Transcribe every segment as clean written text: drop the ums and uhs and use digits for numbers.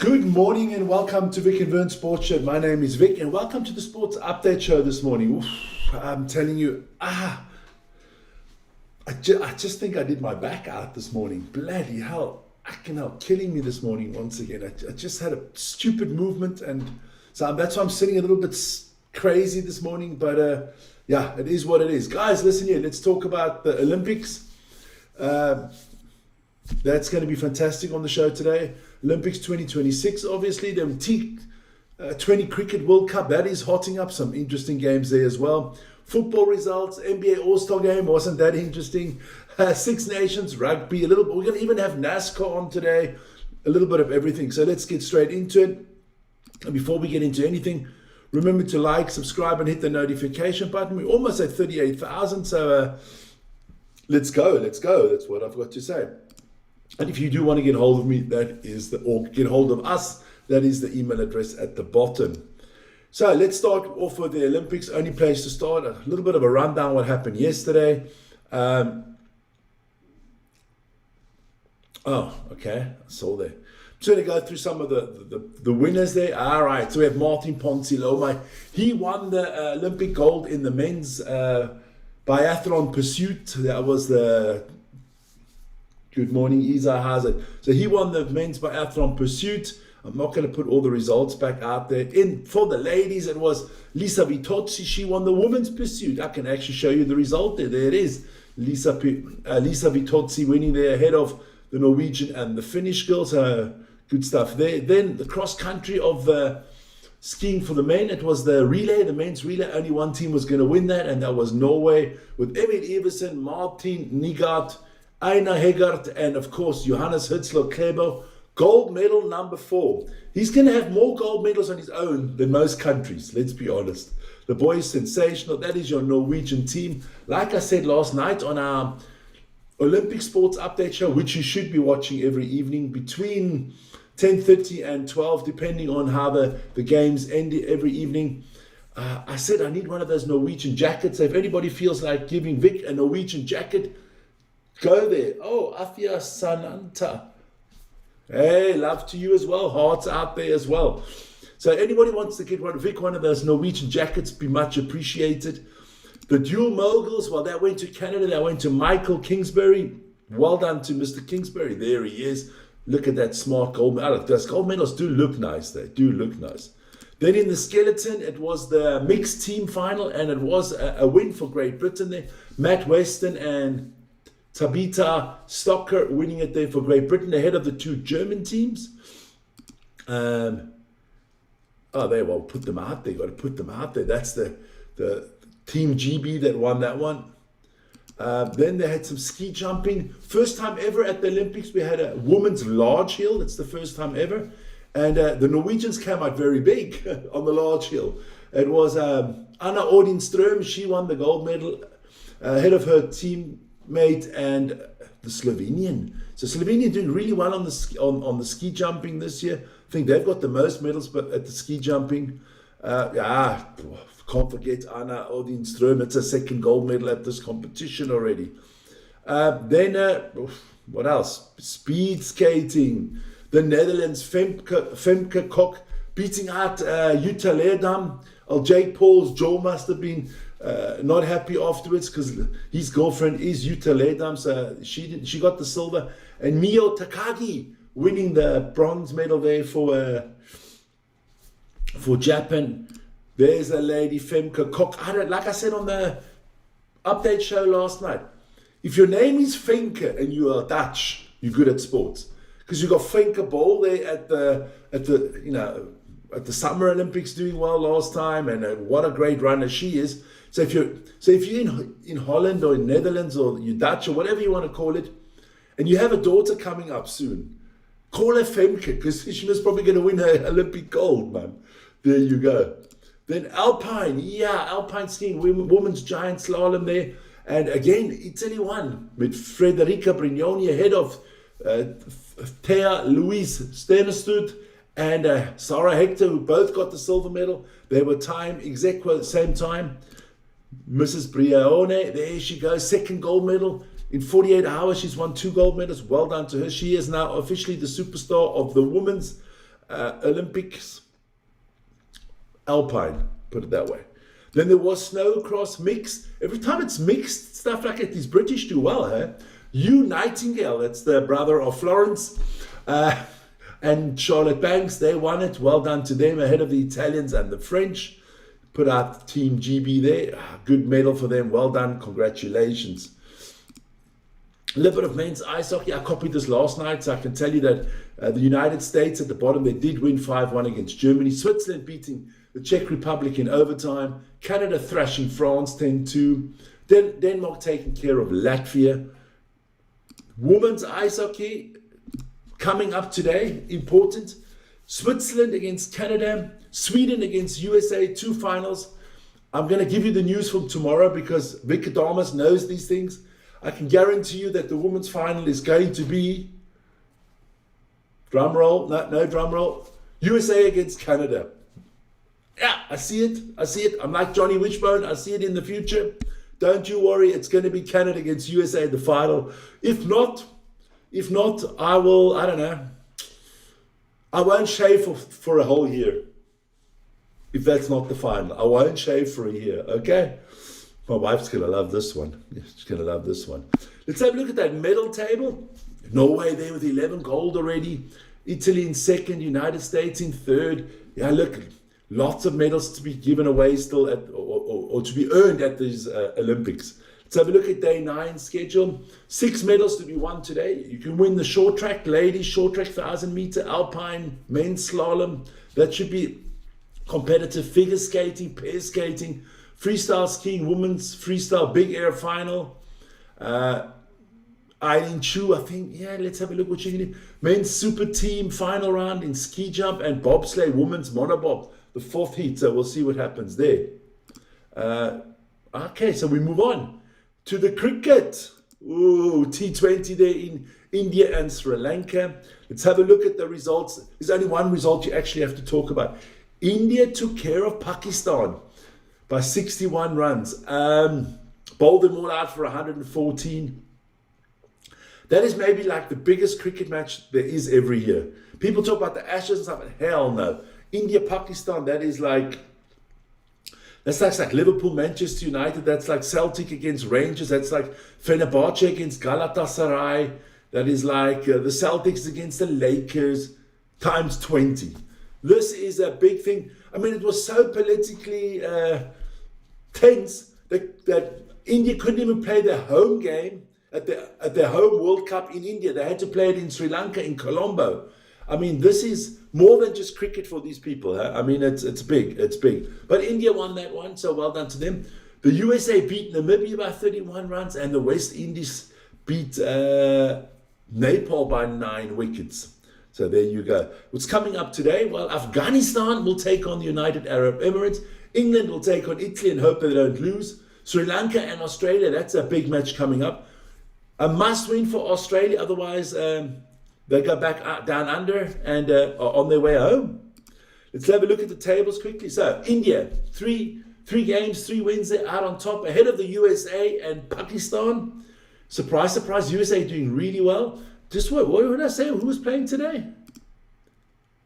Good morning and welcome to Vic and Vern Sports Show. My name is Vic and welcome to the Sports Update Show this morning. Oof, I'm telling you, I just think I did my back out this morning. Bloody hell, killing me this morning once again. I just had a stupid movement, and so that's why I'm sitting a little bit crazy this morning. But yeah, it is what it is. Guys, listen here. Let's talk about the Olympics. That's going to be fantastic on the show today. Olympics 2026, obviously. The T20 Cricket World Cup, that is hotting up. Some interesting games there as well. Football results, NBA All-Star Game, wasn't that interesting? Six Nations, rugby, a little bit. We're going to even have NASCAR on today. A little bit of everything. So let's get straight into it. And before we get into anything, remember to like, subscribe, and hit the notification button. We're almost at 38,000, so let's go. That's what I've got to say. And if you do want to get hold of me, or get hold of us, that is the email address at the bottom. So let's start off with the Olympics. Only place to start. A little bit of a rundown what happened yesterday. Okay. I saw there. I'm just going to go through some of the winners there. All right. So we have Martin Ponsiluoma. He won the Olympic gold in the men's biathlon pursuit. That was the... Good morning, Isa Hazard. So he won the men's biathlon pursuit. I'm not going to put all the results back out there. For the ladies, it was Lisa Vitozzi. She won the women's pursuit. I can actually show you the result there. There it is. Lisa Vitozzi winning there ahead of the Norwegian and the Finnish girls. Good stuff there. Then the cross country of skiing for the men. It was the relay, the men's relay. Only one team was going to win that, and that was Norway with Emil Iversen, Martin Nygaard, Einar Hegard, and of course Johannes Hutzler Klebo. Gold medal number 4. He's going to have more gold medals on his own than most countries, let's be honest. The boy is sensational. That is your Norwegian team. Like I said last night on our Olympic Sports Update show, which you should be watching every evening between 10:30 and 12, depending on how the games end every evening. I said I need one of those Norwegian jackets. So if anybody feels like giving Vic a Norwegian jacket, go there. Oh, Afia Sananta. Hey, love to you as well. Hearts out there as well. So anybody wants to get one of those Norwegian jackets, be much appreciated. The dual moguls, well, that went to Canada. That went to Michael Kingsbury. Well done to Mr. Kingsbury. There he is. Look at that smart gold medal. Those gold medals do look nice. They do look nice. Then in the skeleton, it was the mixed team final, and it was a win for Great Britain there. Matt Weston and Tabitha Stocker winning it there for Great Britain ahead of the two German teams. They will put them out there. Got to put them out there. That's the Team GB that won that one. Then they had some ski jumping. First time ever at the Olympics, we had a women's large hill. It's the first time ever. And the Norwegians came out very big on the large hill. It was Anna Odin Ström. She won the gold medal ahead of her teammate and the Slovenian. So Slovenia doing really well on the ski jumping this year. I think they've got the most medals, but at the ski jumping, can't forget Anna Odin Ström. It's a second gold medal at this competition already. Then what else? Speed skating. The Netherlands, Femke Kok beating out Jutta Leerdam. Jake Paul's jaw must have been not happy afterwards because his girlfriend is Jutta Leerdam, so she got the silver. And Mio Takagi winning the bronze medal there for Japan. There's a lady, Femke Kok. Like I said on the update show last night, if your name is Femke and you are Dutch, you're good at sports. Because you got Femke Bol there at the Summer Olympics doing well last time, and what a great runner she is. So if you're in Holland or in Netherlands or you're Dutch or whatever you want to call it, and you have a daughter coming up soon, call her Femke because she was probably going to win her Olympic gold, man. There you go. Then Alpine skiing, women's giant slalom there, and again Italy won with Federica Brignoni ahead of Thea Louise Sternestud and Sarah Hector, who both got the silver medal. They were time ex aequo at the same time. Mrs. Brione, there she goes, second gold medal. In 48 hours, she's won 2 gold medals. Well done to her. She is now officially the superstar of the women's Olympics Alpine, put it that way. Then there was snowcross mixed. Every time it's mixed, stuff like that, these British do well, huh? Hugh Nightingale, that's the brother of Florence, and Charlotte Banks, they won it. Well done to them, ahead of the Italians and the French. Put out Team GB there. Good medal for them. Well done. Congratulations. A little bit of men's ice hockey. I copied this last night, so I can tell you that the United States at the bottom, they did win 5-1 against Germany. Switzerland beating the Czech Republic in overtime. Canada thrashing France 10-2. Denmark taking care of Latvia. Women's ice hockey coming up today. Important. Switzerland against Canada. Sweden against USA. 2 finals. I'm going to give you the news from tomorrow because Vic Adamas knows these things. I can guarantee you that the women's final is going to be, drum roll, no drum roll, USA against Canada. Yeah, I see it. I see it. I'm like Johnny Wishbone. I see it in the future. Don't you worry. It's going to be Canada against USA in the final. If not, I will, I don't know. I won't shave for a whole year. If that's not the final. I won't shave for a year. Okay? My wife's going to love this one. Yeah, she's going to love this one. Let's have a look at that medal table. Norway there with 11 gold already. Italy in second. United States in third. Yeah, look. Lots of medals to be given away still or to be earned at these Olympics. Let's have a look at day 9 schedule. 6 medals to be won today. You can win the short track, ladies, short track 1,000 meter, alpine, men's slalom. That should be competitive. Figure skating, pair skating, freestyle skiing, women's freestyle big air final. Eileen Chu, I think, yeah, let's have a look what you can do. Men's super team final round in ski jump and bobsleigh, women's monobob. The 4th heat, so we'll see what happens there. Okay, so we move on to the cricket. Ooh, T20 there in India and Sri Lanka. Let's have a look at the results. There's only one result you actually have to talk about. India took care of Pakistan by 61 runs. Bowled them all out for 114. That is maybe like the biggest cricket match there is every year. People talk about the Ashes and stuff, but hell no. India, Pakistan, that's like Liverpool, Manchester United. That's like Celtic against Rangers. That's like Fenerbahce against Galatasaray. That is like the Celtics against the Lakers times 20. This is a big thing. I mean, it was so politically tense that India couldn't even play their home game at their home World Cup in India. They had to play it in Sri Lanka, in Colombo. I mean, this is more than just cricket for these people. Huh? I mean, it's big. It's big. But India won that one, so well done to them. The USA beat Namibia by 31 runs, and the West Indies beat Nepal by 9 wickets. So there you go. What's coming up today? Well, Afghanistan will take on the United Arab Emirates. England will take on Italy and hope they don't lose. Sri Lanka and Australia, that's a big match coming up. A must win for Australia, otherwise they go back down under and are on their way home. Let's have a look at the tables quickly. So India, three games, 3 wins, they're out on top, ahead of the USA and Pakistan. Surprise, surprise, USA doing really well. Just what did I say? Who was playing today?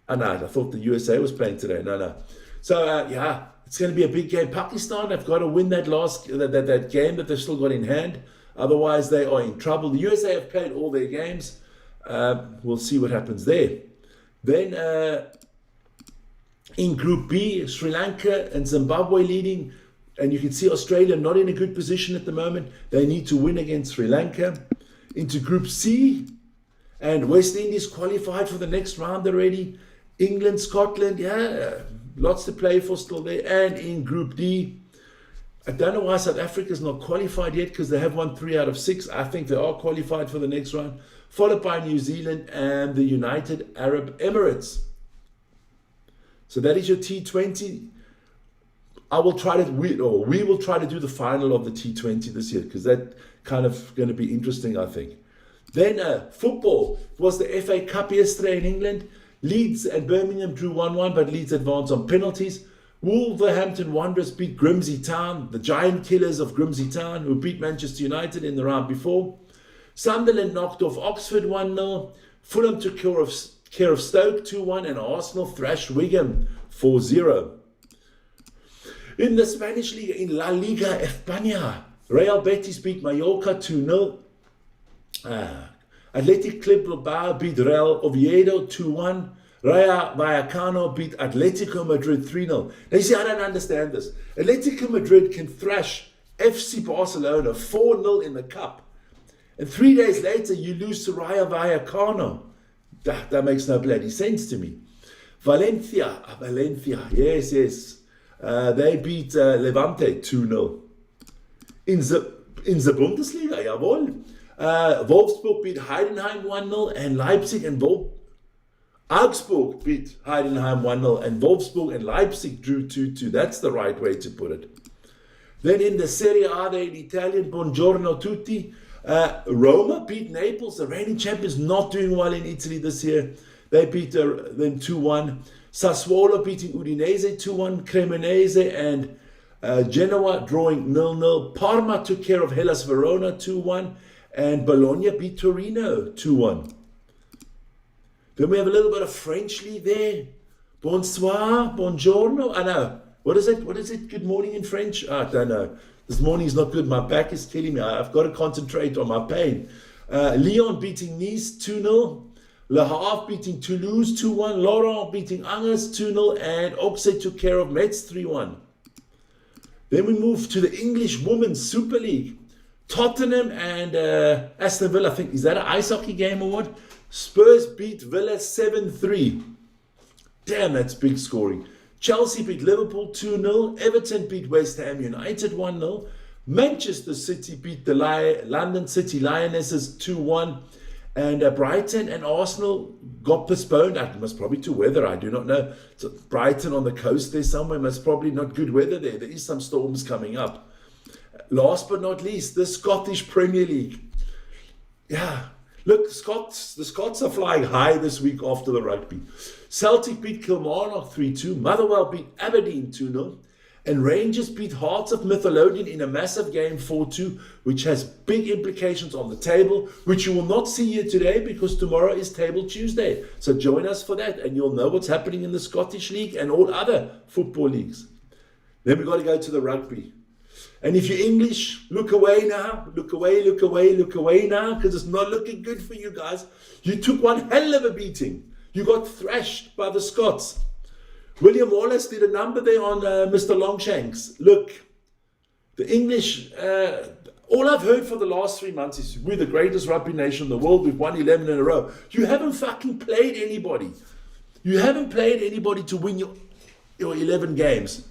Oh, no, I thought the USA was playing today. No. So, yeah, it's going to be a big game. Pakistan have got to win that that game that they've still got in hand. Otherwise, they are in trouble. The USA have played all their games. We'll see what happens there. Then, in Group B, Sri Lanka and Zimbabwe leading. And you can see Australia not in a good position at the moment. They need to win against Sri Lanka. Into Group C. And West Indies qualified for the next round already. England, Scotland, yeah, lots to play for still there. And in Group D, I don't know why South Africa's not qualified yet because they have won 3 out of 6. I think they are qualified for the next round. Followed by New Zealand and the United Arab Emirates. So that is your T20. We will try to do the final of the T20 this year because that's kind of going to be interesting, I think. Then football. It was the FA Cup yesterday in England. Leeds and Birmingham drew 1-1, but Leeds advanced on penalties. Wolverhampton Wanderers beat Grimsby Town, the giant killers of Grimsby Town, who beat Manchester United in the round before. Sunderland knocked off Oxford 1-0. Fulham took care of care of Stoke 2-1, and Arsenal thrashed Wigan 4-0. In the Spanish League, in La Liga España, Real Betis beat Mallorca 2-0. Athletic Club Bilbao beat Real Oviedo 2-1. Rayo Vallecano beat Atletico Madrid 3-0. Now you see, I don't understand this. Atletico Madrid can thrash FC Barcelona 4-0 in the cup. And 3 days later, you lose to Rayo Vallecano. That makes no bloody sense to me. Valencia, yes. They beat Levante 2-0. In the Bundesliga, jawohl. Wolfsburg beat Heidenheim 1-0, and Leipzig and Augsburg beat Heidenheim 1-0, and Wolfsburg and Leipzig drew 2-2. That's the right way to put it. Then in the Serie A, in Italian, buongiorno tutti. Roma beat Naples. The reigning champions not doing well in Italy this year. They beat them 2-1. Sassuolo beating Udinese 2-1. Cremonese and Genoa drawing 0-0. Parma took care of Hellas Verona 2-1. And Bologna beat Torino 2-1. Then we have a little bit of French league there. Bonsoir, buongiorno. I know. What is it? Good morning in French? I don't know. This morning is not good. My back is killing me. I've got to concentrate on my pain. Lyon beating Nice 2-0. Le Havre beating Toulouse 2-1. Lorient beating Angers 2-0. And Auxerre took care of Metz 3-1. Then we move to the English Women's Super League. Tottenham and Aston Villa. I think, is that an ice hockey game or what? Spurs beat Villa 7-3. Damn, that's big scoring. Chelsea beat Liverpool 2-0. Everton beat West Ham United 1-0. Manchester City beat the London City Lionesses 2-1. And Brighton and Arsenal got postponed. It must probably to weather, I do not know. So Brighton on the coast there somewhere, must probably not good weather there. There is some storms coming up. Last but not least, the Scottish Premier League. Yeah, look, the Scots are flying high this week after the rugby. Celtic beat Kilmarnock 3-2. Motherwell beat Aberdeen 2-0. And Rangers beat Hearts of Midlothian in a massive game 4-2, which has big implications on the table, which you will not see here today because tomorrow is Table Tuesday. So join us for that and you'll know what's happening in the Scottish League and all other football leagues. Then we've got to go to the rugby. And if you're English, look away now. Look away now, because it's not looking good for you guys. You took one hell of a beating. You got thrashed by the Scots. William Wallace did a number there on Mr. Longshanks. Look, the English, all I've heard for the last 3 months is we're the greatest rugby nation in the world. We've won 11 in a row. You haven't fucking played anybody. You haven't played anybody to win your 11 games.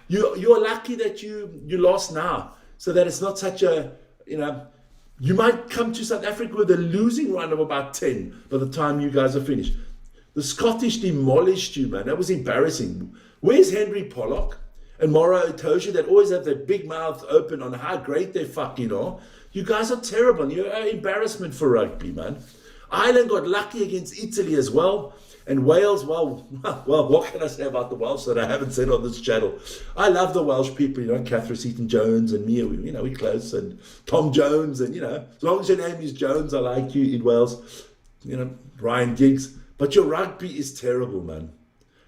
You're lucky that you lost now, so that it's not such a, you might come to South Africa with a losing run of about 10 by the time you guys are finished. The Scottish demolished you, man. That was embarrassing. Where's Henry Pollock and Moro Itoje that always have their big mouths open on how great they fucking are? You guys are terrible. You're an embarrassment for rugby, man. Ireland got lucky against Italy as well. And Wales, well, what can I say about the Welsh that I haven't said on this channel? I love the Welsh people, Catherine Seaton-Jones and me, we're close, and Tom Jones, and, as long as your name is Jones, I like you in Wales, Ryan Giggs. But your rugby is terrible, man.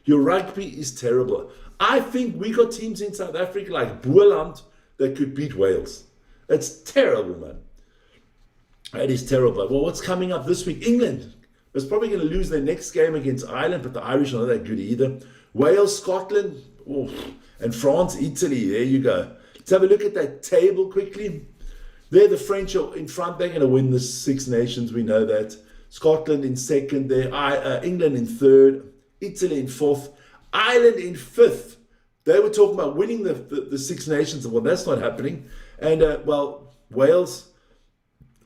Your rugby is terrible. I think we got teams in South Africa like Boerland that could beat Wales. That's terrible, man. That is terrible. Well, what's coming up this week? England is probably going to lose their next game against Ireland, but the Irish are not that good either. Wales, Scotland, and France, Italy. There you go. Let's have a look at that table quickly. There, the French are in front. They're going to win the Six Nations. We know that. Scotland in second there. England in third. Italy in fourth. Ireland in fifth. They were talking about winning the Six Nations. Well, that's not happening. And, Wales,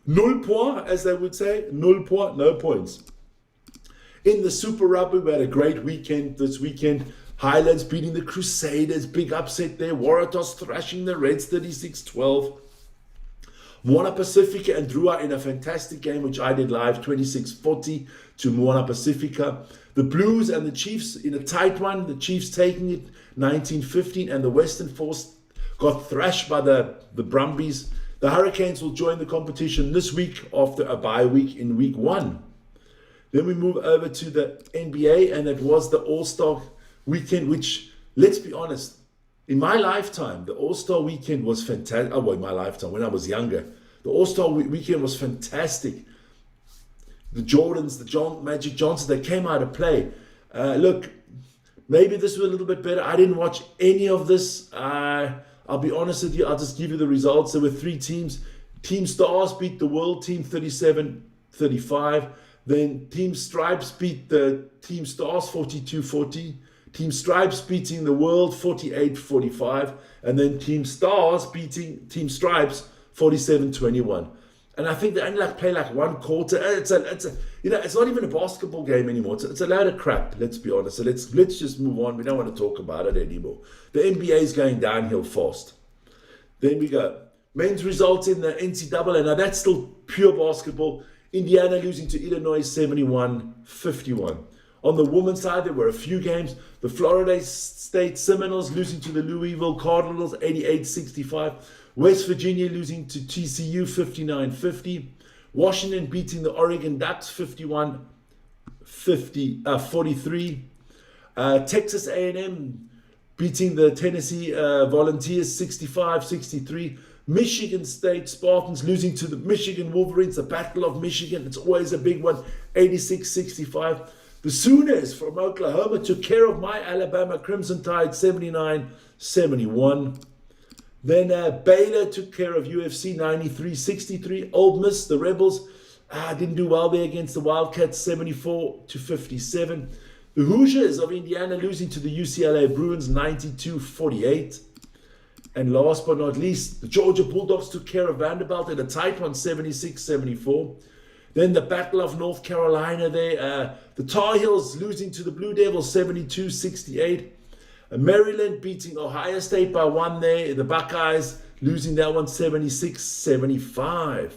nul point, as they would say. Nul point, no points. In the Super Rugby, we had a great weekend this weekend. Highlands beating the Crusaders. Big upset there. Waratahs thrashing the Reds 36-12. Moana Pacifica and Drua in a fantastic game, which I did live, 26-40 to Moana Pacifica. The Blues and the Chiefs in a tight one. The Chiefs taking it 19-15, and the Western Force got thrashed by the Brumbies. The Hurricanes will join the competition this week after a bye week in week 1. Then we move over to the NBA, and it was the All-Star weekend, which, let's be honest, in my lifetime, the All-Star weekend was fantastic. Oh, well, in my lifetime, when I was younger, the All-Star weekend was fantastic. The Jordans, Magic Johnsons, they came out to play. Look, maybe this was a little bit better. I didn't watch any of this. I'll be honest with you. I'll just give you the results. There were 3 teams. Team Stars beat the World Team 37-35. Then Team Stripes beat the Team Stars 42-40. Team Stripes beating the World 48-45. And then Team Stars beating Team Stripes 47-21. And I think they only play one quarter. It's not even a basketball game anymore. It's a load of crap. Let's be honest. So let's just move on. We don't want to talk about it anymore. The NBA is going downhill fast. Then we go men's results in the NCAA. Now that's still pure basketball. Indiana losing to Illinois 71-51. On the women's side, there were a few games. The Florida State Seminoles losing to the Louisville Cardinals 88-65. West Virginia losing to TCU 59-50. Washington beating the Oregon Ducks 51-43. Texas A&M beating the Tennessee Volunteers 65-63. Michigan State Spartans losing to the Michigan Wolverines, the Battle of Michigan. It's always a big one, 86-65. The Sooners from Oklahoma took care of my Alabama Crimson Tide 79-71. Then Baylor took care of UFC 93-63. Ole Miss, the Rebels, didn't do well there against the Wildcats 74-57. The Hoosiers of Indiana losing to the UCLA Bruins 92-48. And last but not least, the Georgia Bulldogs took care of Vanderbilt in a tight one 76-74. Then the Battle of North Carolina there. The Tar Heels losing to the Blue Devils 72-68. Maryland beating Ohio State by 1 there. The Buckeyes losing that one 76-75.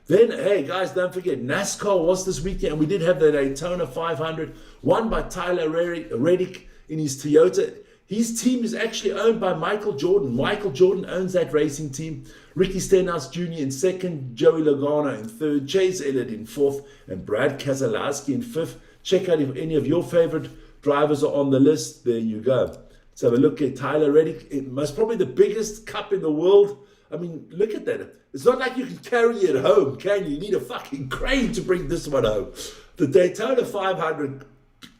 Then, hey guys, don't forget, NASCAR was this weekend. And we did have the Daytona 500 won by Tyler Reddick in his Toyota. His team is actually owned by Michael Jordan. Michael Jordan owns that racing team. Ricky Stenhouse Jr. in second, Joey Logano in third, Chase Elliott in fourth, and Brad Keselowski in fifth. Check out if any of your favorite drivers are on the list. There you go. Let's have a look at Tyler Reddick. Most probably the biggest cup in the world. I mean, look at that. It's not like you can carry it home, can you? You need a fucking crane to bring this one home. The Daytona 500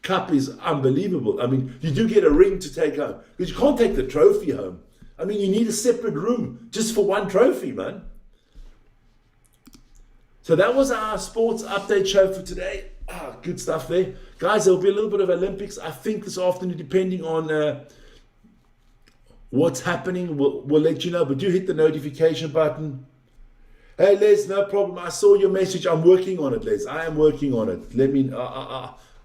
Cup is unbelievable. I mean, you do get a ring to take home because you can't take the trophy home. I mean, you need a separate room just for one trophy, man. So that was our sports update show for today. Good stuff there. Guys, there will be a little bit of Olympics, I think, this afternoon, depending on what's happening. We'll let you know, but do hit the notification button. Hey, Les, no problem. I saw your message. I'm working on it, Les. I am working on it. Let me...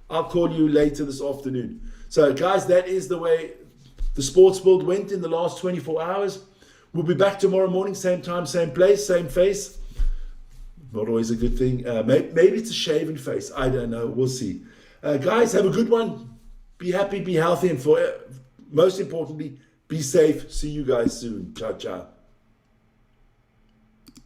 I'll call you later this afternoon. So, guys, that is the way the sports world went in the last 24 hours. We'll be back tomorrow morning, same time, same place, same face. Not always a good thing. Maybe it's a shaven face. I don't know. We'll see. Guys, have a good one. Be happy, be healthy, and most importantly, be safe. See you guys soon. Ciao, ciao.